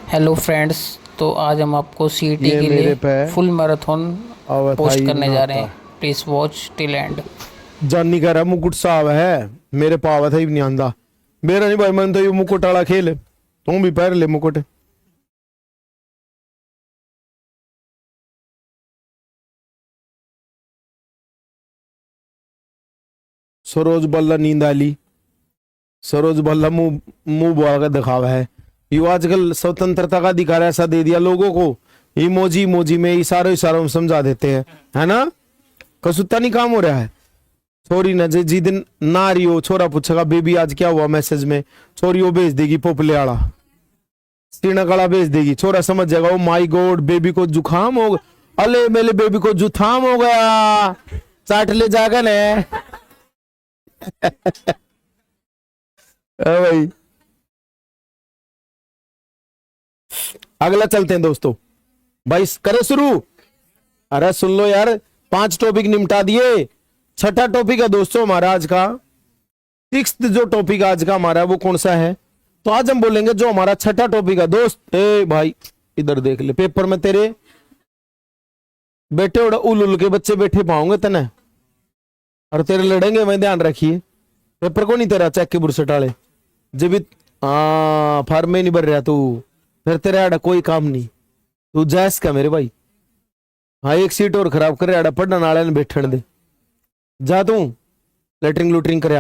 Hello friends. तो आज हम आपको सीईटी ये के मेरे लिए पे फुल मैराथन पोस्ट अवधाई करने जा रहे नाता हैं। Please watch till and. जानी कह रहा मुकुट साहब है मेरे पाव था ही नहीं आंदा। मेरा नहीं भाई, मन तो ये मुकुट वाला खेल, तू भी पहन ले मुकुट। सरोज बल्ला नींद आली, सरोज बल्ला मुंह मुंह बुआ का दिखावा है। ये आजकल स्वतंत्रता का अधिकार ऐसा दे दिया लोगों को, इमोजी इमोजी में इशारों इशारों में समझा देते हैं, है ना। कसुत्ता नहीं काम हो रहा है। छोरी न जी दिन ना रही हो, छोरा पूछेगा बेबी आज क्या हुआ मैसेज में, छोरी वो भेज देगी पोपले वाला श्रीनगला भेज देगी, छोरा समझ जाएगा ओ माय गॉड बेबी को जुकाम हो गया, अले मेरे बेबी को जुकाम हो गया, चाट ले जाएगा ने। भाई अगला चलते हैं दोस्तों, भाई करे शुरू। अरे सुन लो यार, 5 टॉपिक निपटा दिए, छठा टॉपिक है दोस्तों हमारा आज का। सिक्स्थ जो टॉपिक आज का हमारा वो कौन सा है, तो आज हम बोलेंगे जो हमारा छठा टॉपिक है दोस्त। ए भाई इधर देख ले, पेपर में तेरे बेटे उल उल के बच्चे बैठे पाऊंगे तने, और तेरे लड़ेंगे, मैं ध्यान रखिए। पेपर को नहीं तेरा चेक के बुरसे टाले जब भी फार्म में नहीं भर रहा तू, फिर तेरा आड़ा कोई काम नहीं, तू जैस का मेरे भाई। हाँ एक सीट और खराब कर आड़ा, पढ़ने वाले ने बैठन दे, जा तू लेटरिंग लूटरिंग कर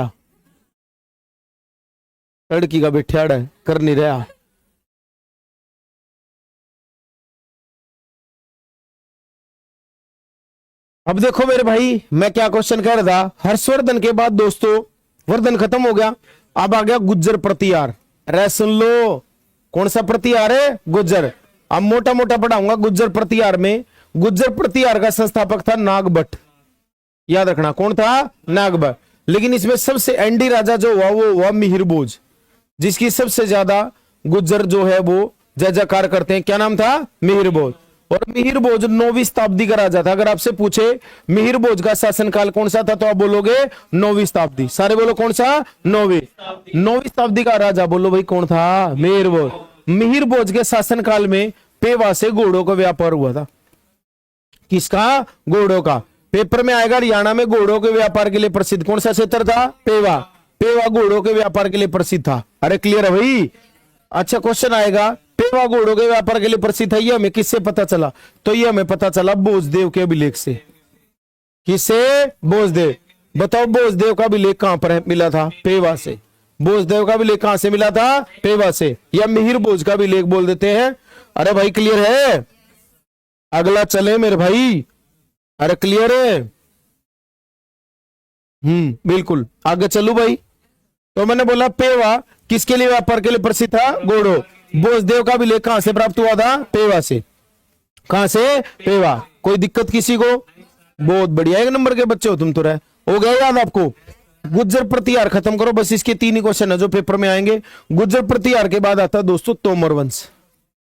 लड़की का बैठे आड़ा कर नहीं रहा। अब देखो मेरे भाई मैं क्या क्वेश्चन कह रहा था, हर्षवर्धन के बाद दोस्तों वर्धन खत्म हो गया, अब आ गया गुज्जर प्रतिहार। अरे सुन लो कौन सा प्रतिहार है, गुज्जर। अब मोटा मोटा पढ़ाऊंगा गुज्जर प्रतिहार में। गुज्जर प्रतिहार का संस्थापक था नागभट्ट, याद रखना कौन था, नागभट्ट। लेकिन इसमें सबसे एंडी राजा जो हुआ वो हुआ मिहिर भोज, जिसकी सबसे ज्यादा गुज्जर जो है वो जय जयकार करते हैं। क्या नाम था, मिहिर भोज। और मिहिर भोज 9वीं शताब्दी का राजा था। अगर आपसे पूछे मिहिर भोज का शासनकाल कौन सा था तो आप बोलोगे 9वीं शताब्दी। सारे बोलो कौन सा, 9वीं शताब्दी का राजा बोलो भाई कौन था, मिहिर भोज। मिहिर भोज के शासनकाल में पेवा से घोड़ों का व्यापार हुआ था। किसका, घोड़ों का। पेपर में आएगा हरियाणा में घोड़ों के व्यापार के लिए प्रसिद्ध कौन सा क्षेत्र था, पेवा। पेवा घोड़ों के व्यापार के लिए प्रसिद्ध था। अरे क्लियर है भाई। अच्छा क्वेश्चन आएगा, पेवा घोड़ों के व्यापार के लिए प्रसिद्ध है, ये हमें किससे पता चला, तो ये हमें पता चला बोसदेव के अभिलेख से। किससे, बोसदेव। बताओ बोसदेव का अभिलेख कहां पर है, मिला था, पेवा से। बोसदेव का अभिलेख कहां से मिला था, पेवा से, या मिहिर भोज का अभिलेख बोल देते हैं। अरे भाई क्लियर है, अगला चले मेरे भाई। अरे क्लियर है, बिल्कुल आगे चलू भाई। तो मैंने बोला पेवा किसके लिए व्यापार के लिए प्रसिद्ध था, घोड़ों। बोसदेव का अभिलेख कहां से प्राप्त हुआ था, पेवा से। कहां से, पेवा। कोई दिक्कत किसी को, बहुत बढ़िया, 1 नंबर के बच्चे हो तुम तो। रहे हो गया याद आपको। गुज्जर प्रतिहार खत्म करो, बस इसके 3 ही क्वेश्चन है जो पेपर में आएंगे। गुज्जर प्रतिहार के बाद आता दोस्तों तोमर वंश,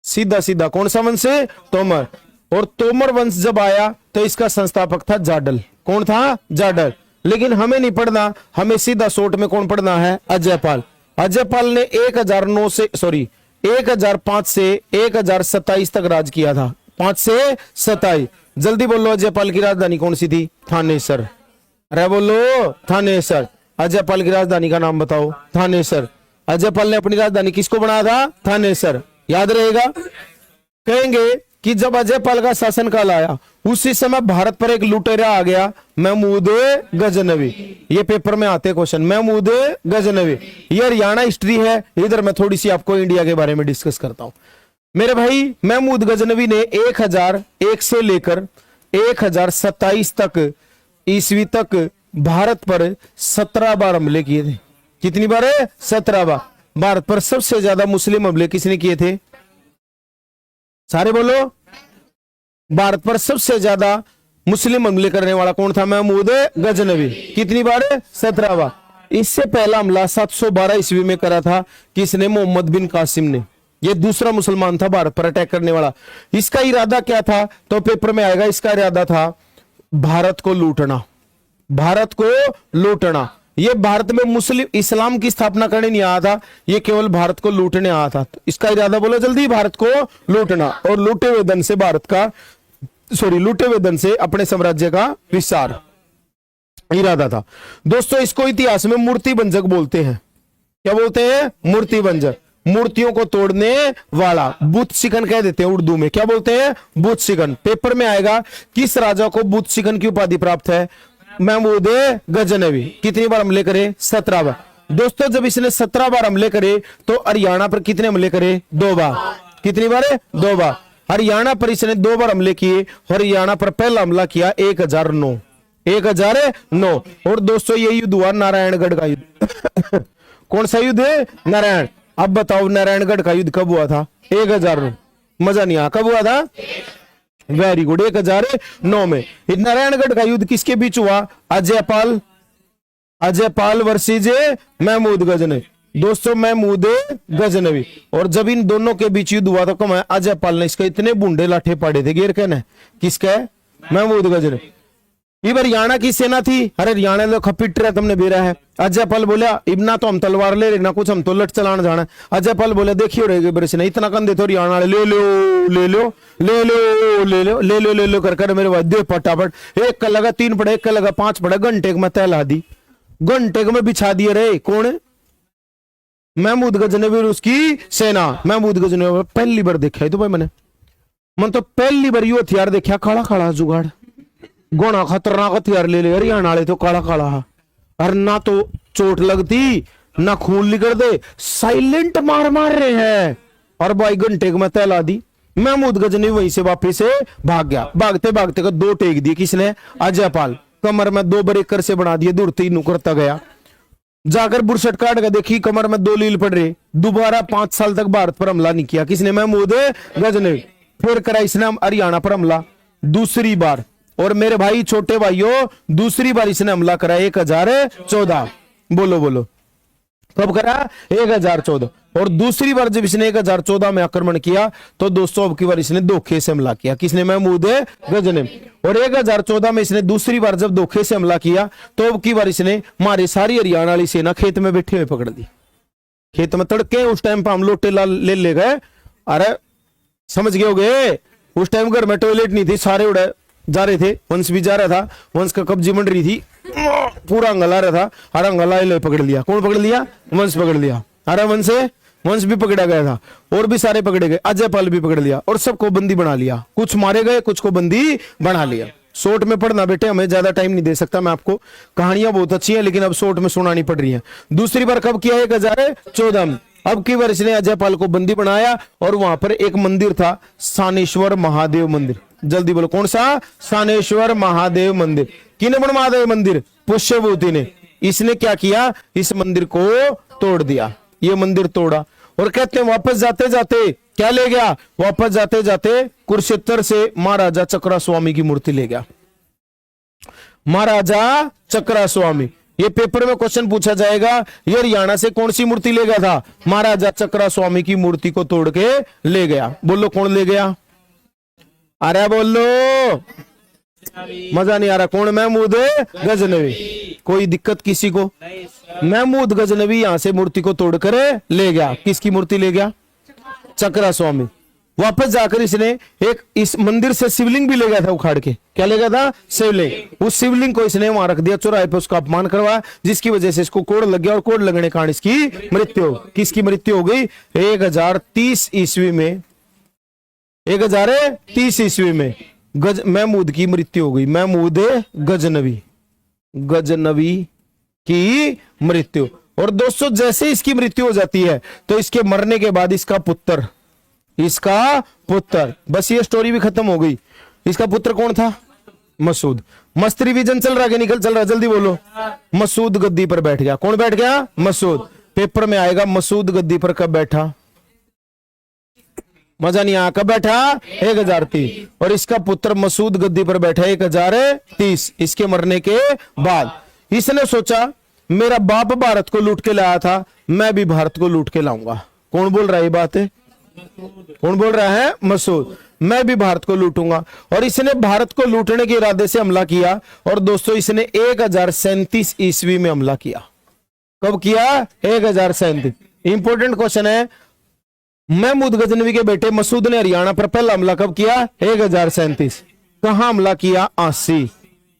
सीधा सीधा कौन सा वंश है, तोमर। और तोमर वंश जब आया तो इसका संस्थापक था जाडल। कौन था, जाडल। लेकिन हमें नहीं पढ़ना, हमें सीधा शॉर्ट में कौन पढ़ना है, अजयपाल। अजयपाल ने 1005 से 1027 तक राज किया था, 5 से 27। जल्दी बोलो अजयपाल की राजधानी कौन सी थी, थानेसर। अरे बोलो थानेसर। अजयपाल की राजधानी का नाम बताओ, थानेसर। अजयपाल ने अपनी राजधानी किसको बनाया था, थानेसर। याद रहेगा। कहेंगे कि जब अजयपाल का शासनकाल आया उसी समय भारत पर एक लुटेरा आ गया, महमूद गजनवी। ये पेपर में आते क्वेश्चन, महमूद गजनवी। ये हरियाणा हिस्ट्री है, इधर मैं थोड़ी सी आपको इंडिया के बारे में डिस्कस करता हूं मेरे भाई। महमूद गजनवी ने 1001 से लेकर 1027 तक ईस्वी तक भारत पर 17 बार हमले किए थे। कितनी बार है, 17 बार। भारत पर सबसे ज्यादा मुस्लिम हमले किसने किए थे, सारे बोलो। भारत पर सबसे ज्यादा मुस्लिम हमले करने वाला कौन था, महमूद गजनवी। कितनी बार, 17 बार। इससे पहला हमला 712 ईस्वी में करा था, किसने, मोहम्मद बिन कासिम ने। यह दूसरा मुसलमान था भारत पर अटैक करने वाला। इसका इरादा क्या था, तो पेपर में आएगा। इसका इरादा था भारत को लूटना, भारत को लूटना। ये भारत में मुस्लिम इस्लाम की स्थापना करने नहीं आया था, ये केवल भारत को लूटने आया था। तो इसका इरादा बोलो जल्दी, भारत को लूटना और लूटे हुए धन से भारत का लूटे हुए धन से अपने साम्राज्य का विस्तार इरादा था। दोस्तों इसको इतिहास में मूर्ति भंजक बोलते हैं। क्या बोलते हैं? मूर्ति भंजक, मूर्तियों को तोड़ने वाला, बुत शिकन कह देते हैं उर्दू में। क्या बोलते हैं? बुत शिकन। पेपर में आएगा किस राजा को बुत शिकन की उपाधि प्राप्त है? महमूद गजनवी। कितनी बार हमले करे? 17 बार। दोस्तों जब इसने 17 बार हमले करे तो हरियाणा पर कितने हमले करे? 2 बार। कितनी बार? 2 बार। हरियाणा पर इसने 2 बार हमले किए। हरियाणा पर पहला हमला किया 1009। 1009। और दोस्तों ये युद्ध हुआ नारायणगढ़ का युद्ध। कौन सा युद्ध है? नारायण। अब बताओ नारायणगढ़ का युद्ध कब हुआ था? 1009। मजा नहीं आया। कब हुआ था? वेरी गुड, 1009 में। नारायणगढ़ का युद्ध किसके बीच हुआ? अजयपाल वर्सेस महमूद गजनवी। दोस्तों महमूद गजनवी। और जब इन दोनों के बीच युद्ध हुआ तो कम है अजयपाल ने इसके इतने बूंदे लाठे पाड़े थे। गिर कहना किसका है? महमूद गजनवी। ये हरियाणा की सेना थी। अरे हरियाणा लोग खपिट रहे, तुमने बेरा है। अजयपाल बोला इबना तो हम तलवार ले रहे ना कुछ, हम तो लट चलाने जाना। अजयपाल बोले देखियो रहेगी बरस नहीं इतना कंधे तो हरियाणा ले लो ले लो ले लो ले लो ले लो ले लो कर मेरे भाई दे फटाफट। एक का लगा 3 पड़े, एक का लगा 5 पड़े, घंटे में तैला दी, घंटे में बिछा दिए। रे कौन? महमूद गजनवी और उसकी सेना। महमूद गजनवी पहली बार देखा है तो भाई मन तो पहली बार यू हथियार देखा, काला काला जुगाड़, गोना खतरनाक हथियार ले ले हरियाणा वाले तो काला काला। और ना तो चोट लगती ना खून निकल दे, साइलेंट मार मार रहे हैं। और भाई घंटे में तैला दी। महमूद गजनवी वहीं से वापिस से भाग गया। भागते भागते को 2 टेक दिए। किसने? अजयपाल। कमर में 2 बरेकर से बना दिए, दूरती नु करता गया। जाकर बुरसट काट के देखी कमर में 2 लील पड़ रहे। दोबारा 5 साल तक भारत पर हमला नहीं किया। किसने? महमूद गजनवी। फिर करा इसने हरियाणा पर हमला दूसरी बार। और मेरे भाई छोटे भाइयों दूसरी बार इसने हमला करा 1014। बोलो बोलो कब करा? 1014। और दूसरी बार जब इसने 1014 में आक्रमण किया तो दोस्तों अब की बार इसने धोखे से हमला किया। किसने? महमूद गजनवी। और 1014 में इसने दूसरी बार जब धोखे से हमला किया तो अब की बार इसने मारे सारी हरियाणा वाली सेना खेत में बैठे हुए पकड़ दी। खेत में तड़के उस टाइम पर हम लोटे ले गए। अरे समझ गए होगे उस टाइम घर में टॉयलेट नहीं थी, सारे उड़े जा रहे थे। वंश भी जा रहा था, वंश का कब्जी मंड रही थी, पूरा अंगला रहा था। हरा अंगला पकड़ लिया। कौन पकड़ लिया? वंश पकड़ लिया। हरा वंश भी पकड़ा गया था और भी सारे पकड़े गए। अजयपाल भी पकड़ लिया और सबको बंदी बना लिया। कुछ मारे गए, कुछ को बंदी बना लिया। शॉर्ट में पढ़ना बेटे, हमें ज्यादा टाइम नहीं दे सकता मैं आपको। कहानियां बहुत अच्छी हैं लेकिन अब शॉर्ट में सुनानी पड़ रही है। दूसरी बार कब किया? 1014 में। अब की बार इसने अजयपाल को बंदी बनाया और वहां पर एक मंदिर था, सानेश्वर महादेव मंदिर। जल्दी बोलो कौन सा? सानेश्वर महादेव मंदिर। किने बनवा दिया मंदिर? पुष्यभूति ने। इसने क्या किया? इस मंदिर को तोड़ दिया। ये मंदिर तोड़ा और कहते हैं वापस जाते जाते क्या ले गया? वापस जाते जाते कुरुक्षेत्र से महाराजा चक्रा स्वामी की मूर्ति ले गया। महाराजा चक्रा स्वामी। ये पेपर में क्वेश्चन पूछा जाएगा, ये हरियाणा से कौन सी मूर्ति ले गया था? महाराजा चक्रा स्वामी की मूर्ति को तोड़ के ले गया। बोलो कौन ले गया? अरे बोलो, मजा नहीं आ रहा। कौन? महमूद गजनवी। कोई दिक्कत किसी को? महमूद गजनवी यहां से मूर्ति को तोड़कर ले गया। किसकी मूर्ति ले गया? चक्रा स्वामी। वापस जाकर इसने एक इस मंदिर से शिवलिंग भी ले गया था उखाड़ के। क्या ले गया था? शिवलिंग। उस शिवलिंग को इसने वहां रख दिया, चौराहे पे उसका अपमान करवाया, जिसकी वजह से इसको कोड़ लग गया और कोड़ लगने के कारण इसकी मृत्यु। किसकी मृत्यु हो गई? 1030 ईस्वी में। 1030 ईस्वी में महमूद की मृत्यु हो गई। महमूद गजनवी की मृत्यु। और दोस्तों जैसे इसकी मृत्यु हो जाती है तो इसके मरने के बाद इसका पुत्र बस ये स्टोरी भी खत्म हो गई। इसका पुत्र कौन था? मसूद। मस्त रिवीजन चल रहा है कि निकल चल रहा है? जल्दी बोलो। मसूद गद्दी पर बैठ गया। कौन बैठ गया? मसूद। पेपर में आएगा मसूद गद्दी पर कब बैठा? मजा नहीं आया। कब बैठा? 1030। और इसका पुत्र मसूद गद्दी पर बैठा 1030 इसके मरने के बाद। इसने सोचा मेरा बाप भारत को लूट के लाया था, मैं भी भारत को लूट के लाऊंगा। कौन बोल रहा है ये बात है? कौन बोल रहा है? मसूद। मैं भी भारत को लूटूंगा। और इसने भारत को लूटने के इरादे से हमला किया। और दोस्तों इसने 1037 ईस्वी में हमला किया। कब किया? 1037। इंपॉर्टेंट क्वेश्चन है, महमूद गजनवी के बेटे मसूद ने हरियाणा पर पहला हमला कब किया? 1037। कहां हमला किया? आसी।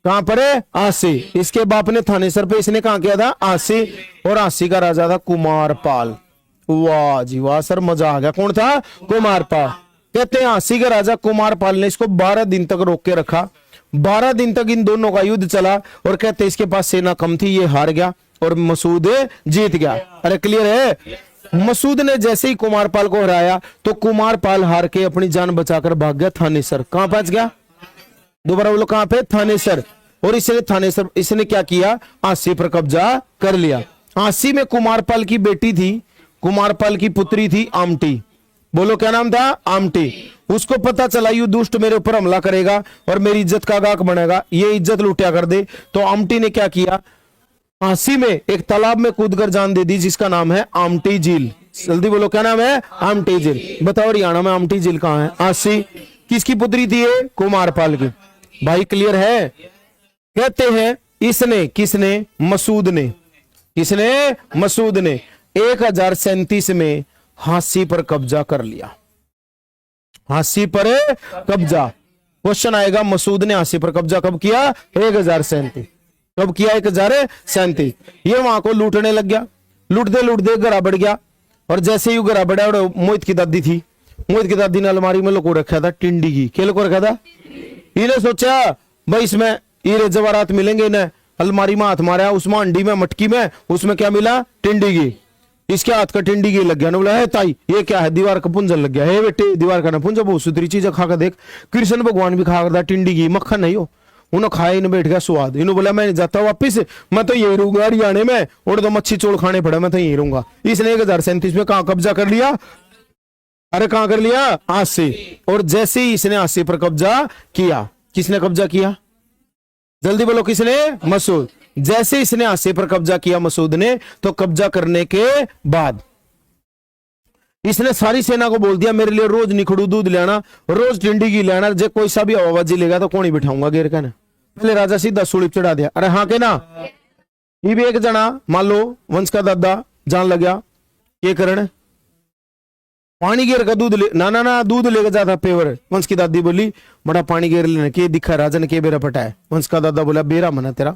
कहां पर है? आसी। इसके बाप ने थानेसर पे, इसने कहां किया था? आसी। और आसी का राजा था कुमारपाल। वाह जी वाह सर, मजा आ गया। कौन था? कुमारपाल। कहते हैं आसी का राजा कुमारपाल ने इसको 12 दिन तक रोक के रखा। 12 दिन तक इन दोनों का युद्ध चला। और कहते हैं इसके पास सेना कम थी, ये हार गया और मसूद जीत गया। अरे क्लियर है? मसूद ने जैसे ही कुमारपाल को हराया तो कुमारपाल हार के अपनी जान बचाकर भाग गया थानेसर। कहां पहुंच गया? दोबारा बोलो, कहां पे? थानेसर। और इसने थानेसर, इसने क्या किया? आसी पर कब्जा कर लिया। आसी में कुमारपाल की बेटी थी, कुमारपाल की पुत्री थी आमटी। बोलो क्या नाम था? आमटी। उसको पता चला यू दुष्ट मेरे ऊपर हमला करेगा और मेरी इज्जत का गाक बनेगा, ये इज्जत लुटिया कर दे। तो आमटी ने क्या किया? आसी में एक तालाब में कूदकर जान दे दी, जिसका नाम है आमटी झील। जल्दी बोलो क्या नाम है? आमटी झील। बताओ हरियाणा में आमटी झील कहां है? आसी। किसकी पुत्री थी ये? कुमारपाल की। भाई क्लियर है? कहते हैं इसने, किसने? मसूद ने। किसने? मसूद ने 1037 में हांसी पर कब्जा कर लिया। हांसी पर कब्जा। क्वेश्चन आएगा, मसूद ने हांसी पर कब्जा कब किया? 1037। कब किया? 1037। ये वहां को लूटने लग गया। लूटते लूटते गरा बढ़ गया। और जैसे ही गरा बढ़ा, और मोहित की दादी थी, मोहित की दादी ने अलमारी में लुको रखा था टिंडी की। क्या लुको रखा था? इन्हें सोचा भाई इसमें हीरे जवाहरात मिलेंगे। इन्हें अलमारी में हाथ मारा, उसमें अंडी में, मटकी में, उसमें क्या मिला? टिंडी की। इसके हाथ का टिंडी की लग गया। बोला है ताई ये क्या है? दीवार का पुंजन लग गया है। बेटे दीवार का ना पुंजा, बहुत सुथरी चीज खा कर देख। कृष्ण भगवान भी खा करता टिंडी की, मक्खन नहीं हो। उन्होंने खाया, इन्हें बैठ गया स्वाद। इन्होंने बोला मैं नहीं जाता वापिस, मैं तो यही रहूंगा हरियाणा में, और तो मच्छी चोल खाने पड़ा, मैं तो यही रहूंगा। इसने 1037 में कहां कब्जा कर लिया? अरे कहां कर लिया? आसी। और जैसे ही इसने आसी पर कब्जा किया, किसने कब्जा किया? जल्दी बोलो किसने? मसूद। जैसे इसने आसी पर कब्जा किया मसूद ने, तो कब्जा करने के बाद इसने सारी सेना को बोल दिया मेरे लिए रोज निखड़ू दूध लेना, रोज टिंडी की लेना, जो कोई सा भी आवाबाजी लेगा तो कौन ही बिठाऊंगा गेर का ना। पहले राजा सीधा सूली चढ़ा दिया। अरे हाँ के ना, ये भी एक जना मान लो वंश का दादा जान लग गया, ये करण पानी गेर का दूध ले, ना ना ना दूध लेकर जाता पेवर। वंश की दादी बोली बड़ा पानी गेर लेने के दिखा राजा ने के बेरा पटाए। वंश का दादा बोला बेरा मना तेरा,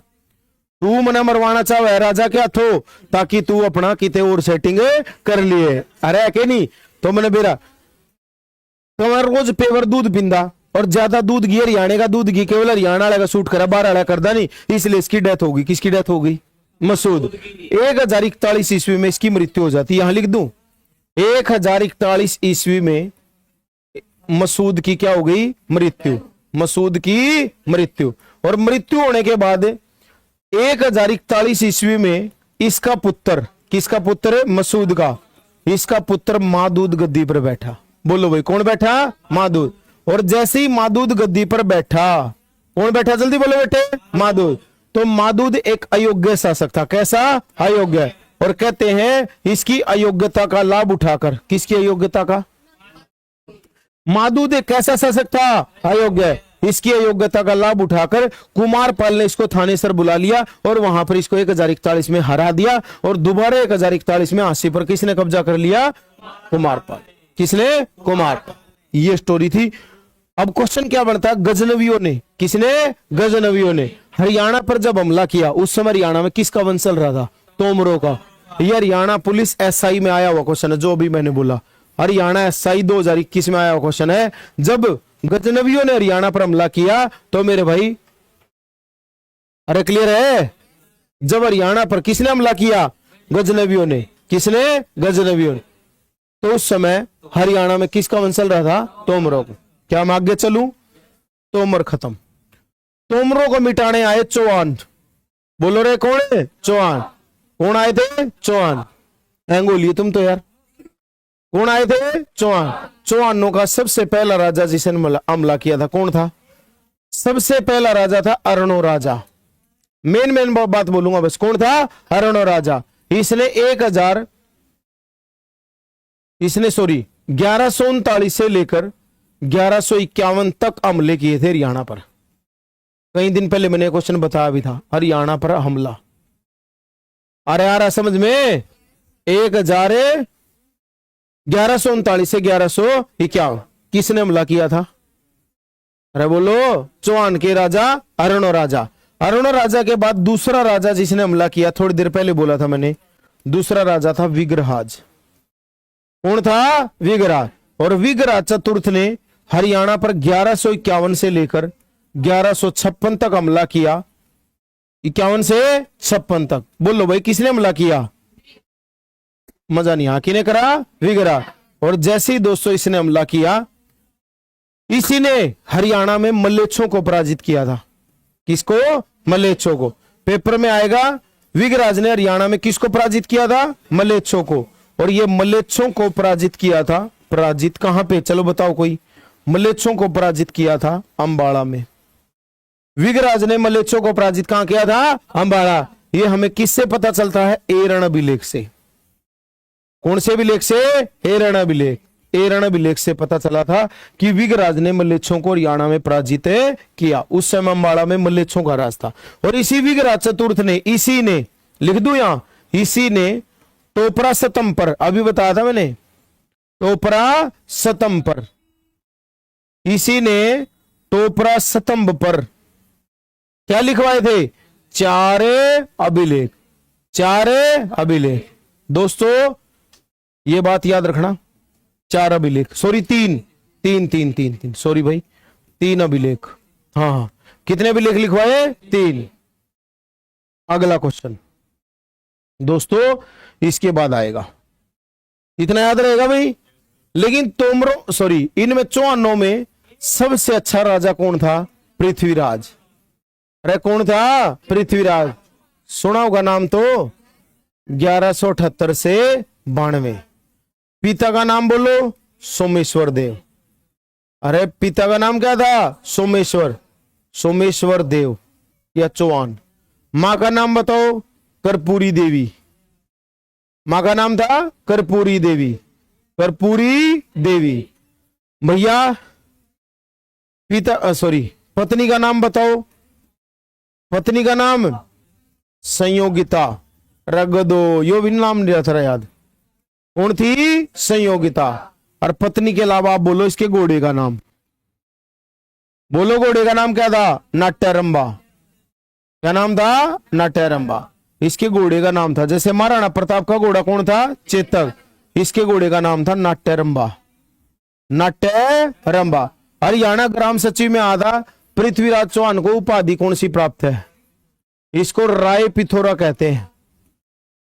तू मना मरवाना चाहे राजा के हाथों, ताकि तू अपना किते और सेटिंग कर लिए। अरे के नहीं तो मैंने बेरा तो रोज पेवर दूध पिंदा, और ज्यादा दूध घी हरियाणा का दूध घी केवल हरियाणा वाला का सूट करा, बाहर वाला करदा नहीं, इसलिए इसकी डेथ होगी। किसकी डेथ होगी? मसूद। 1041 ईस्वी में इसकी मृत्यु हो जाती। यहां लिख दूं 1041 ईस्वी में मसूद की क्या हो गई? मृत्यु। मसूद की मृत्यु। और मृत्यु होने के बाद 1041 ईस्वी में इसका पुत्र, किसका पुत्र है? मसूद का। इसका पुत्र मादूद गद्दी पर बैठा। बोलो भाई कौन बैठा? मादूद। और जैसे ही मादूद गद्दी पर बैठा, कौन बैठा? जल्दी बोलो बेटे। मादूद। तो मादूद एक अयोग्य शासक था। कैसा? अयोग्य। और कहते हैं इसकी अयोग्यता का लाभ उठाकर, किसकी अयोग्यता का? मादूद एक कैसा शासक था? अयोग्य। इसकी अयोग्यता का लाभ उठाकर कुमारपाल ने इसको थानेसर बुला लिया और वहां पर इसको 1041 में हरा दिया। और दोबारा 1041 में आसी पर किसने कब्जा कर लिया? कुमारपाल। किसने? कुमारपाल। ये स्टोरी थी। अब क्वेश्चन क्या बनता है? गजनवियों ने, किसने? गजनवियों ने हरियाणा पर जब हमला किया, उस समय हरियाणा में किसका वंश चल रहा था? तोमरों का। ये हरियाणा पुलिस एसआई में आया हुआ क्वेश्चन है, जो अभी मैंने बोला। हरियाणा एसआई 2021 में आया हुआ क्वेश्चन है। जब गजनवियों ने हरियाणा पर हमला किया तो मेरे भाई, अरे क्लियर है? जब हरियाणा पर किसने हमला किया? गजनवियों ने। किसने? गजनवियों ने। तो उस समय हरियाणा में किसका वंश चल रहा था? तोमरों को। क्या मैं आगे चलूं? तोमर खत्म। तोमरों को मिटाने आए चौहान। बोलो रे कौन है? चौहान। कौन आए थे? चौहान। एंगोलिए तुम तो यार। कौन आए थे? चौहान। चौहानों का सबसे पहला राजा जिसने हमला किया था कौन था? सबसे पहला राजा था अरणो राजा। मेन बात बोलूंगा बस। कौन था? अरणो राजा। इसने 1139 से लेकर 1151 तक हमले किए थे हरियाणा पर। कई दिन पहले मैंने क्वेश्चन बताया भी था, हरियाणा पर हमला। अरे आ रहा समझ में? 1139 से 1151 किसने हमला किया था? अरे बोलो, चौहान के राजा अरुण राजा। अरुण राजा के बाद दूसरा राजा जिसने हमला किया, थोड़ी देर पहले बोला था मैंने, दूसरा राजा था विग्रहाज। कौन था? विग्रहाज। और विग्रहाज चतुर्थ ने हरियाणा पर 1151 से लेकर 1156 तक हमला किया। 51 से 56 तक। बोलो भाई, किसने हमला किया? मजा नहीं आ, किने करा? विग्रहाज। और जैसे ही दोस्तों इसने हमला किया, इसी ने हरियाणा में मल्लेच्छों को पराजित किया था। किसको? मल्लेच्छों को। पेपर में आएगा, विग्रहाज ने हरियाणा में किसको पराजित किया था? मल्लेच्छों को। और ये मल्लेच्छों को पराजित किया था, पराजित कहां पे? चलो बताओ कोई। मल्लेच्छों को पराजित किया था अंबाड़ा में। विग्रहाज ने मल्लेच्छों को पराजित कहां किया था? अंबाड़ा। ये हमें किससे पता चलता है? एरण अभिलेख से। कौन से अभिलेख से? एरण अभिलेख। एरण अभिलेख से पता चला था कि विग्रहाज ने मल्लेच्छों को हरियाणा में पराजित किया। उस समय अंबाड़ा में मल्लेच्छों का राज था। और इसी विग्रहाज चतुर्थ ने, इसी ने, लिख दूं यहां, इसी ने टोपरा सतम पर, अभी बताया था मैंने, टोपरा सतम पर, इसी ने टोपरा स्तंभ पर क्या लिखवाए थे? 4 अभिलेख। 4 अभिलेख। दोस्तों ये बात याद रखना, 4 अभिलेख, सॉरी 3 सॉरी भाई, 3 अभिलेख। हाँ हाँ, कितने अभिलेख लिखवाए? 3। अगला क्वेश्चन दोस्तों इसके बाद आएगा, इतना याद रहेगा भाई। लेकिन तोमरो, सॉरी, इनमें 54 में सबसे अच्छा राजा कौन था? पृथ्वीराज। अरे कौन था? पृथ्वीराज। सुना होगा नाम तो। 1178 से 92। पिता का नाम बोलो? सोमेश्वर देव। अरे पिता का नाम क्या था? सोमेश्वर, सोमेश्वर देव या चौहान। मां का नाम बताओ? कर्पूरी देवी। मां का नाम था कर्पूरी देवी, कर्पूरी देवी। भैया पिता, सॉरी, पत्नी का नाम बताओ? पत्नी का नाम संयोगिता। रग दो, यो भी नाम नहीं रहता याद। कौन थी? संयोगिता। और पत्नी के अलावा आप बोलो इसके घोड़े का नाम, बोलो घोड़े का नाम क्या था? नाट्यरंबा। क्या नाम था? नाट्यरंबा। इसके घोड़े का नाम था, जैसे महाराणा प्रताप का घोड़ा कौन था? चेतक। इसके घोड़े का नाम था नाट्यरंबा। नाट्यरंबा। हरियाणा ग्राम सचिव में आधा पृथ्वीराज चौहान को उपाधि कौन सी प्राप्त है? इसको राय पिथोरा कहते हैं।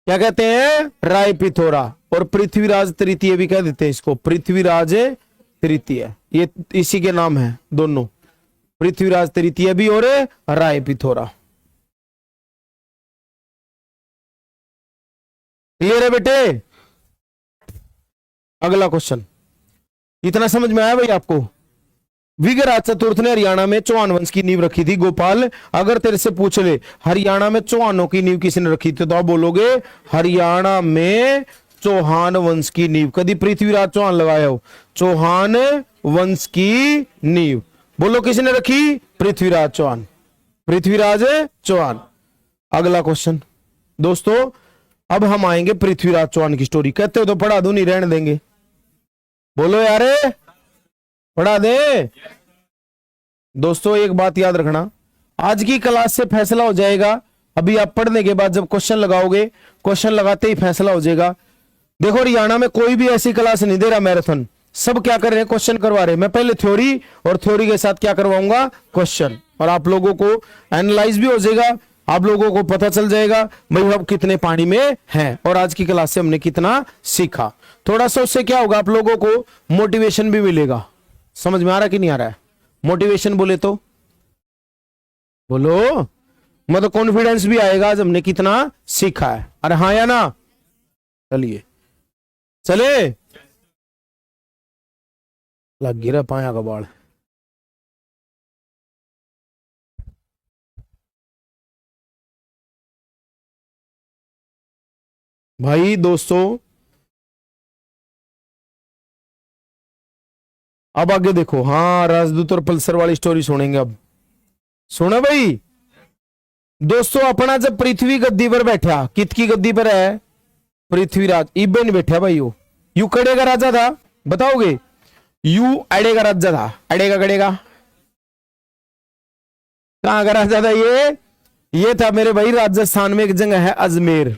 क्या कहते हैं? राय पिथोरा। और पृथ्वीराज तृतीय भी कह देते हैं इसको, पृथ्वीराज तृतीय। ये इसी के नाम है दोनों, पृथ्वीराज तृतीय भी और राय पिथोरा। क्लियर है बेटे? अगला क्वेश्चन, इतना समझ में आया भाई आपको? विग्रहाज चतुर्थ ने हरियाणा में चौहान वंश की नींव रखी थी। गोपाल, अगर तेरे से पूछ ले हरियाणा में चौहानों की नींव किसने रखी थी, तो आप बोलोगे हरियाणा में चौहान वंश की नींव कभी पृथ्वीराज चौहान लगाया हो। चौहान वंश की नींव बोलो किसने रखी? पृथ्वीराज चौहान, पृथ्वीराज चौहान। अगला क्वेश्चन दोस्तों, अब हम आएंगे पृथ्वीराज चौहान की स्टोरी। कहते हो तो पढ़ा दो, नहीं रहने देंगे। बोलो यार, पढ़ा दे। दोस्तों एक बात याद रखना, आज की क्लास से फैसला हो जाएगा। अभी आप पढ़ने के बाद जब क्वेश्चन लगाओगे, क्वेश्चन लगाते ही फैसला हो जाएगा। देखो हरियाणा में कोई भी ऐसी क्लास नहीं दे रहा मैराथन, सब क्या कर रहे हैं? क्वेश्चन करवा रहे हैं। मैं पहले थ्योरी और थ्योरी के साथ क्या करवाऊंगा? क्वेश्चन। और आप लोगों को एनालाइज भी हो जाएगा, आप लोगों को पता चल जाएगा भाई हम कितने पानी में हैं और आज की क्लास से हमने कितना सीखा। थोड़ा सा उससे क्या होगा, आप लोगों को मोटिवेशन भी मिलेगा। समझ में आ रहा कि नहीं आ रहा है? मोटिवेशन बोले तो बोलो, मतलब कॉन्फिडेंस भी आएगा आज हमने कितना सीखा है। अरे हाँ या ना? चलिए चले, लग गिरा पाया का बाढ़। भाई दोस्तों अब आगे देखो, हाँ राजदूत और पल्सर वाली स्टोरी सुनेंगे अब। सुना भाई दोस्तों, अपना जब पृथ्वी गद्दी पर बैठा, कित की गद्दी पर है? पृथ्वीराज इबन बैठा भाई। वो यू कड़े का राजा था, बताओगे? यू अड़े का राजा था, अड़ेगा कड़ेगा कहां का राजा था ये था मेरे भाई राजस्थान में एक जगह है अजमेर।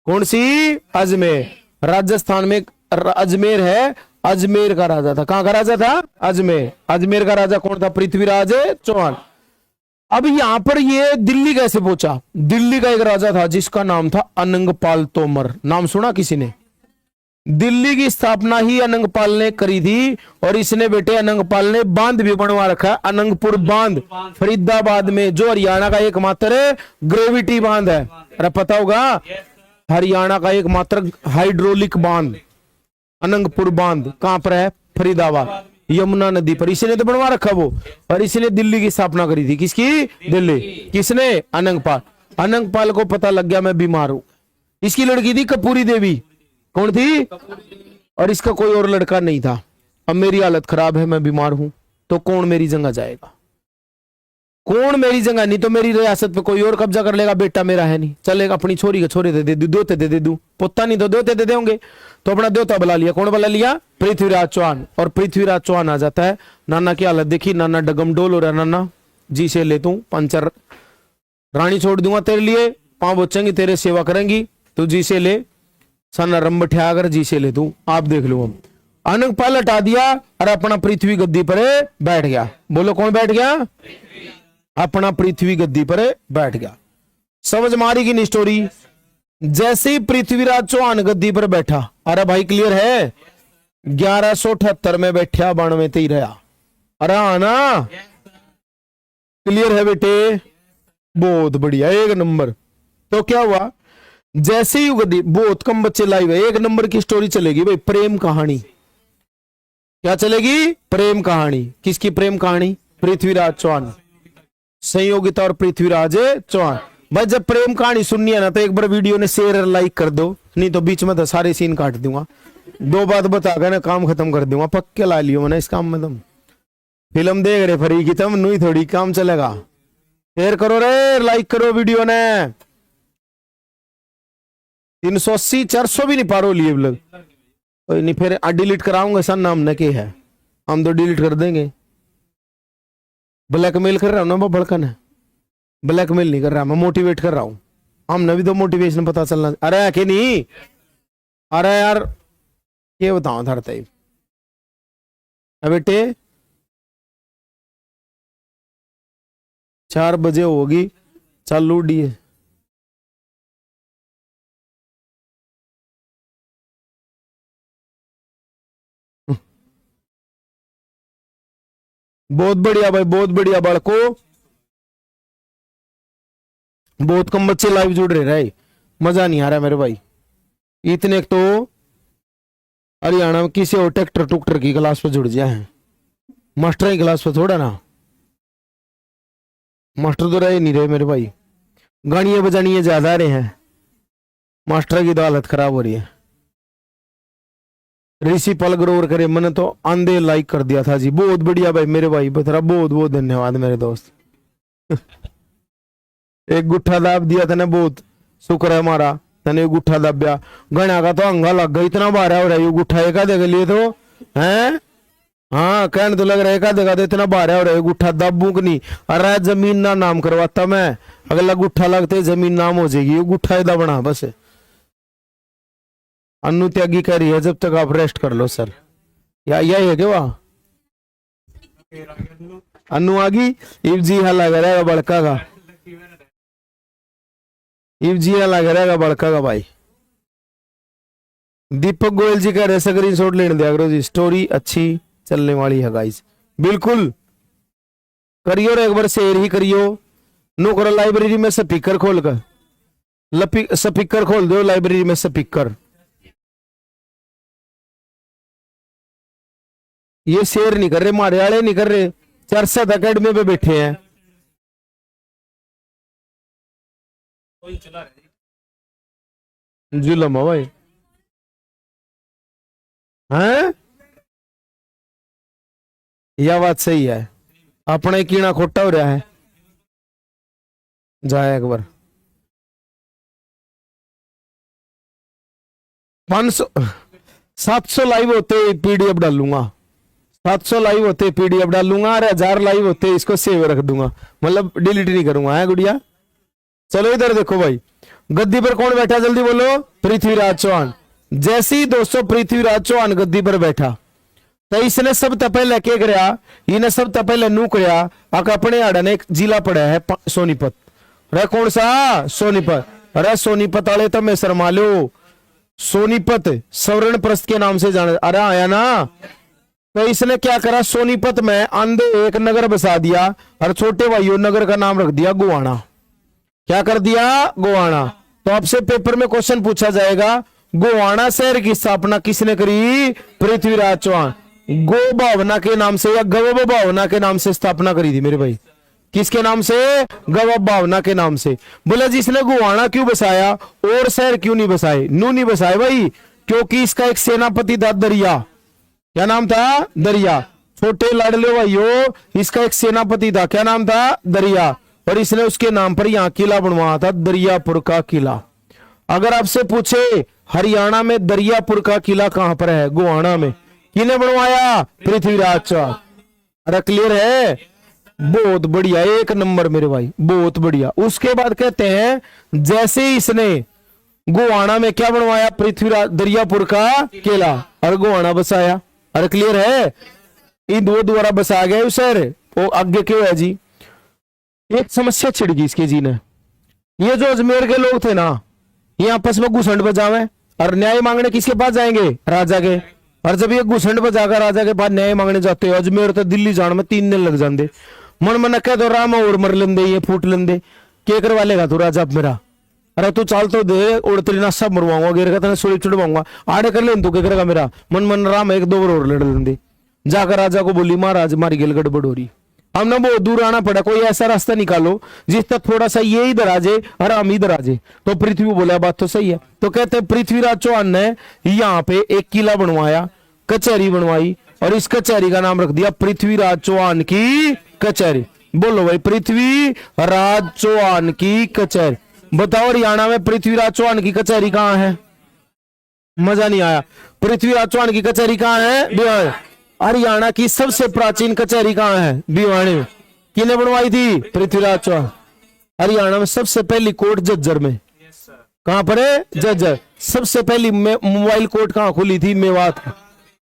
कौन सी? अजमेर। राजस्थान में एक अजमेर है, अजमेर का राजा था। कहां का राजा था? अजमेर। अजमेर का राजा कौन था? पृथ्वीराज चौहान। अब यहां पर ये दिल्ली कैसे पहुंचा? दिल्ली का एक राजा था जिसका नाम था अनंगपाल तोमर। नाम सुना किसी ने? दिल्ली की स्थापना ही अनंगपाल ने करी थी, और इसने बेटे अनंगपाल ने बांध भी बनवा रखा है, अनंगपुर बांध फरीदाबाद में, जो हरियाणा का एकमात्र ग्रेविटी बांध है। अरे पता होगा, हरियाणा का एकमात्र हाइड्रोलिक बांध अनंगपुर बांध कहां पर है? फरीदाबाद, यमुना नदी पर। इसी ने तो बनवा रखा वो, और इसी ने दिल्ली की स्थापना करी थी। किसकी? दिल्ली। किसने? अनंगपाल। अनंगपाल को पता लग गया मैं बीमार हूं। इसकी लड़की थी कपूरी देवी। कौन थी? और इसका कोई और लड़का नहीं था। अब मेरी हालत खराब है, मैं बीमार हूं, तो कौन मेरी जगह जाएगा? कौन मेरी जगह? नहीं तो मेरी रियासत पे कोई और कब्जा कर लेगा। बेटा मेरा है नहीं, चलेगा अपनी छोरी के छोरे दे दू, दोते दे दू, पोता नहीं तो दोते दे देंगे। तो अपना दोता बुला लिया। कौन बुला लिया? पृथ्वीराज चौहान। और पृथ्वीराज चौहान आ जाता है। नाना की हालत देखी, नाना डगम डोल हो रहा। नाना जी से ले तू पंचर, रानी छोड़ दूंगा तेरे लिए, पांव बोचेंगी, तेरे सेवा करेंगी, तू जी से ले, सना रंब ठ्यागर जी से ले तू। आप देख लो। हम अनंगपाल हटा दिया और अपना पृथ्वी गद्दी पर बैठ गया। बोलो कौन बैठ गया? अपना पृथ्वी गद्दी पर बैठ गया। समझ मारी की नहीं स्टोरी? जैसे ही पृथ्वीराज चौहान गद्दी पर बैठा, अरे भाई क्लियर है, 1178 में बैठा, 92 ते ही रहा। अरे आना क्लियर है बेटे? बहुत बढ़िया, एक नंबर। तो क्या हुआ? जैसे ही गद्दी, बहुत कम बच्चे लाइव है, एक नंबर की स्टोरी चलेगी भाई, प्रेम कहानी। क्या चलेगी? प्रेम कहानी। किसकी प्रेम कहानी? पृथ्वीराज चौहान, संयोगिता और पृथ्वीराज चौहान। भाई जब प्रेम कहानी सुननी है ना, तो एक बार वीडियो ने शेयर और लाइक कर दो, नहीं तो बीच में तो सारे सीन काट दूंगा। दो बात बताकर ना काम खत्म कर दूंगा। पक्के ला लियो मैंने इस काम में। तुम फिल्म देख रहे फरी की, तुम नहीं थोड़ी काम चलेगा। शेयर करो रे, लाइक करो वीडियो ने। 380 400 भी नहीं पारो लिए लोग। कोई नहीं, फिर डिलीट कराऊंगा सर, नाम न के है, हम तो डिलीट कर देंगे। ब्लैकमेल कर रहा हूं ना मैं, भड़कन है। ब्लैकमेल नहीं कर रहा मैं, मोटिवेट कर रहा हूं। हमने भी तो मोटिवेशन पता चलना। अरे के नहीं, अरे यार ये बताओ धरते बेटे, 4 बजे होगी, चालू डी है। बहुत बढ़िया भाई, बहुत बढ़िया बड़को। बहुत कम बच्चे लाइव जुड़ रहे, मजा नहीं आ रहा मेरे भाई। इतने तो हरियाणा में किसी और ट्रैक्टर टुक्टर की क्लास पर जुड़ जाए हैं, मास्टर की क्लास पर थोड़ा ना। मास्टर तो रहे नहीं रहे मेरे भाई, गाड़ियां बजानियां ज्यादा रहे हैं, मास्टर की तो हालत खराब हो रही है। ऋषि पल ग्रोवर करे, मैंने तो आंधे लाइक कर दिया था जी। बहुत बढ़िया भाई मेरे भाई, तेरा बहुत बहुत धन्यवाद मेरे दोस्त। एक गुट्ठा दाब दिया तने, बहुत शुक्र है हमारा, तने गुट्ठा दाब्या। गणा का तो अंगा लग गया, इतना भारा हो रहा है गुट्ठा एक आधे के लिए तो है। हाँ कहने तो लग रहा है, एक आधे का तो इतना भारा हो रहा है गुट्ठा दाबू की नहीं। अरे जमीन ना नाम करवाता मैं, अगला गुट्ठा लगते जमीन नाम हो जाएगी। गुट्ठा इदा बना बस। अनु त्यागी कह रही है जब तक आप रेस्ट कर लो सर, या यही है क्या? वहां अनु आ गई। इब जी हाँ लग रहेगा बड़का का, इब जी हाँ लग रहेगा बड़का का भाई। दीपक गोयल जी कह रहे स्क्रीन शॉट लेने दिया करो जी, स्टोरी अच्छी चलने वाली है गाइस। बिल्कुल करियो और एक बार शेयर ही करियो। नो करो लाइब्रेरी में स्पीकर खोल कर, स्पीकर खोल दो लाइब्रेरी में स्पीकर। ये शेयर नहीं कर रहे, मारे वाले नहीं कर रहे, चरसद अकेडमी पे बैठे हैं। जुलम है भाई, हैं यह बात सही है, अपने कीड़ा खोटा हो रहा है। जाए एक बार 500 700 लाइव होते पीडीएफ डालूंगा, 700 लाइव होते पीडीएफ डालूंगा और 1000 लाइव होते इसको सेव रख दूंगा, मतलब डिलीट नहीं करूंगा है गुड़िया। चलो इधर देखो भाई, गद्दी पर कौन बैठा जल्दी बोलो, पृथ्वीराज चौहान। जैसे ही दोस्तों पृथ्वीराज चौहान गद्दी पर बैठा तो इसने सब तपहले क्या करया, इन्हें सब तपहले नू करया आका अपने आड़ा ने एक जिला पड़ा है सोनीपत। अरे कौन सा सोनीपत, अरे सोनीपत वाले तो मैं शर्मा लो, सोनीपत स्वर्ण प्रस्थ के नाम से जाना, अरे आया ना। तो इसने क्या करा, सोनीपत में अंधे एक नगर बसा दिया और छोटे भाइयों नगर का नाम रख दिया गोवाना। क्या कर दिया, गोवाना। तो आपसे पेपर में क्वेश्चन पूछा जाएगा, गोवाना शहर की स्थापना किसने करी, पृथ्वीराज चौहान। गो भावना के नाम से या गव भावना के नाम से स्थापना करी थी मेरे भाई, किसके नाम से, गव भावना के नाम से। बोले जिसने गोवाना क्यों बसाया और शहर क्यों नहीं बसाए, नू नहीं बसाए भाई, क्योंकि इसका एक सेनापति था दरिया। क्या नाम था, दरिया। छोटे लाडले भाइयों, इसका एक सेनापति था, क्या नाम था, दरिया। और इसने उसके नाम पर यहां किला बनवाया था, दरियापुर का किला। अगर आपसे पूछे हरियाणा में दरियापुर का किला कहां पर है, गोवाना में। किसने बनवाया, पृथ्वीराज चौहान। अरे क्लियर है, बहुत बढ़िया, एक नंबर मेरे भाई, बहुत बढ़िया। उसके बाद कहते हैं जैसे ही इसने गोवाना में क्या बनवाया, पृथ्वीराज दरियापुर का किला और गोवाना बसाया। अरे क्लियर है, इन दो द्वारा बसा गए शहर। वो आगे क्यों है जी, एक समस्या छिड़ गई इसके जी ने। ये जो अजमेर के लोग थे ना, ये आपस में घुसंड बजावे और न्याय मांगने किसके पास जाएंगे, राजा के। और जब ये घुसंड बजाकर राजा के पास न्याय मांगने जाते हो, अजमेर तो दिल्ली जाने में 3 दिन लग जाते। मन कह दो राम और मर लेंदे, ये फूट लेंदे, के करवा लेगा तू राजा मेरा। अरे तू चाल तो दे, और तेरी ना सब मरवाऊंगा, गिर का तेने सोली चढ़वाऊंगा, आड़े कर ले तू, क्या करेगा मेरा। मन राम एक 2 बार और लड़ लेंदे। जाकर राजा को बोली, महाराज मारी गेल गड़बड़ हो रही, हमने बहुत दूर आना पड़ा, कोई ऐसा रास्ता निकालो जिस तक थोड़ा सा ये इधर आ जाए और हम इधर आ जाए। तो पृथ्वी बोला बात तो सही है। तो कहते हैं पृथ्वीराज चौहान ने यहाँ पे एक किला बनवाया, कचहरी बनवाई और इस कचहरी का नाम रख दिया पृथ्वीराज चौहान की कचहरी। बोलो भाई, पृथ्वीराज चौहान की कचहरी। बताओ हरियाणा में पृथ्वीराज चौहान की कचहरी कहाँ है, मजा नहीं आया। पृथ्वीराज चौहान की कचहरी कहाँ है, भिवानी। हरियाणा की सबसे प्राचीन कचहरी कहाँ है, भिवानी में। किसने बनवाई थी, पृथ्वीराज चौहान। हरियाणा में सबसे पहली कोर्ट झज्जर में, कहां पर है, झज्जर। सबसे पहली मोबाइल कोर्ट कहां खुली थी, मेवात।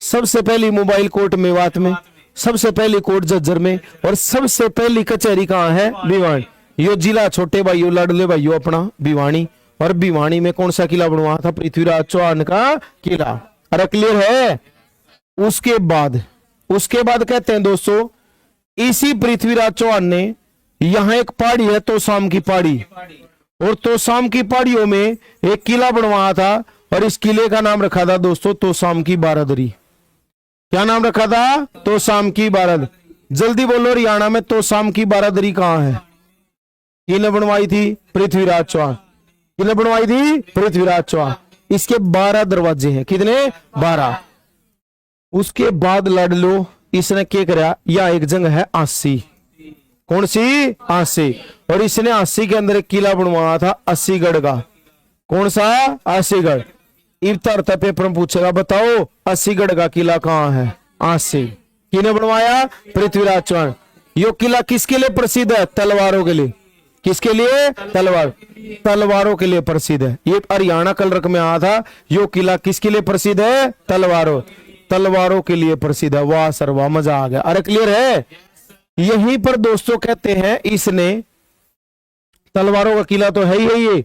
सबसे पहली मोबाइल कोर्ट मेवात में, सबसे पहली कोर्ट झज्जर में, और सबसे पहली कचहरी कहां है, भिवानी। यो जिला छोटे भाइयों लाडले भाइयों अपना भिवानी। और भिवानी में कौन सा किला बनवाया था, पृथ्वीराज चौहान का किला। अरे क्लियर है। उसके बाद कहते हैं दोस्तों, इसी पृथ्वीराज चौहान ने यहां एक पहाड़ी है तोशाम की पहाड़ी, और तोशाम की पहाड़ियों में एक किला बनवाया था और इस किले का नाम रखा था दोस्तों तोशाम की बारादरी। क्या नाम रखा था, तोशाम की बारादरी। जल्दी बोलो, हरियाणा में तोशाम की बारादरी कहां है, किसने बनवाई थी, पृथ्वीराज चौहान। किसने बनवाई थी, पृथ्वीराज चौहान। इसके 12 दरवाजे हैं, कितने, 12। उसके बाद लड़ लो, इसने क्या करा, या एक जंग है आसी। कौन सी, आसी। और इसने आसी के अंदर एक किला बनवाया था अस्सीगढ़ का। कौन सा, अस्सीगढ़। इफ्तार पेपर में पूछेगा, बताओ अस्सीगढ़ का किला कहां है, आसी। किसने बनवाया, पृथ्वीराज चौहान। यो किला किसके लिए प्रसिद्ध है, तलवारों के लिए। किसके लिए, तलवारों के लिए प्रसिद्ध है। ये हरियाणा कलरक में आया था। यो किला किसके लिए प्रसिद्ध है, तलवारों के लिए प्रसिद्ध है। वाह सर वाह, मजा आ गया। अरे क्लियर है। यहीं पर दोस्तों कहते हैं इसने, तलवारों का किला तो है ही ये।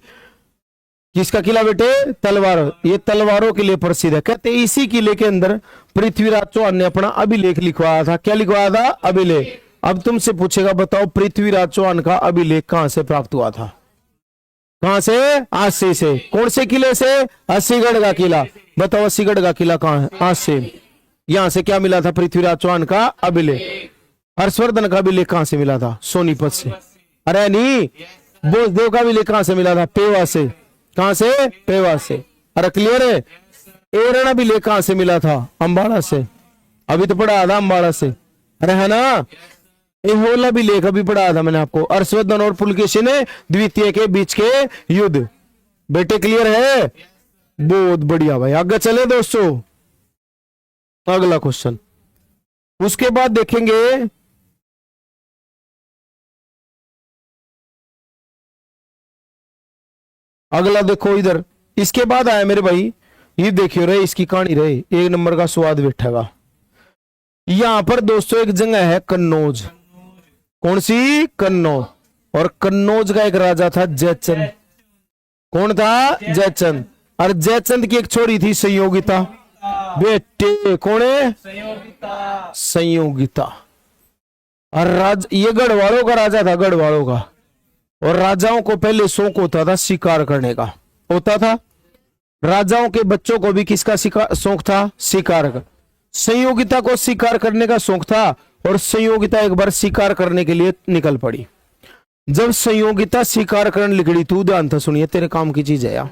किसका किला बेटे, तलवारों। ये तलवारों के लिए प्रसिद्ध है। कहते हैं इसी किले के अंदर पृथ्वीराज चौहान ने अपना अभिलेख लिखवाया था। क्या लिखवाया था, अभिलेख। अब तुमसे पूछेगा, बताओ पृथ्वीराज चौहान का अभिलेख कहां से प्राप्त हुआ था, कहां से, आसी से। कौन से किले से, अस्सीगढ़ का किला। बताओ अस्सीगढ़ का किला कहां है, आसी। यहां से क्या मिला था, पृथ्वीराज चौहान का अभिलेख। हर्षवर्धन का अभिलेख कहां से मिला था, सोनीपत से। अरे नहीं, बोसदेव का अभिलेख कहां से मिला था, पेवा से। कहां से, पेवा से। अरे क्लियर है। एरण अभिलेख कहां से मिला था, अंबाला से। अभी तो पढ़ा था अंबाला से। अरे है ना, ये होला भी लेख अभी पढ़ाया था मैंने आपको, हर्षवर्धन और पुलकेशी ने द्वितीय के बीच के युद्ध। बेटे क्लियर है? बहुत बढ़िया भाई, आगे चले दोस्तों, अगला क्वेश्चन। उसके बाद देखेंगे अगला, देखो इधर, इसके बाद आया मेरे भाई, ये देखियो रहे इसकी कहानी रहे, एक नंबर का स्वाद बैठेगा। यहां पर दोस्तों एक जगह है कन्नौज। कौन सी? कन्नौज। और कन्नौज का एक राजा था जयचंद। कौन था? जयचंद। और जयचंद की एक छोरी थी संयोगिता। बेटे कौन है? संयोगिता। और ये गढ़वालों का राजा था, गढ़वालों का। और राजाओं को पहले शौक होता था शिकार करने का, होता था। राजाओं के बच्चों को भी किसका शौक था? शिकार का। संयोगिता को शिकार करने का शौक था और संयोगिता एक बार शिकार करने के लिए निकल पड़ी। जब संयोगिता शिकार करने निकली, तू ध्यान था सुनिए, तेरे काम की चीज है यार।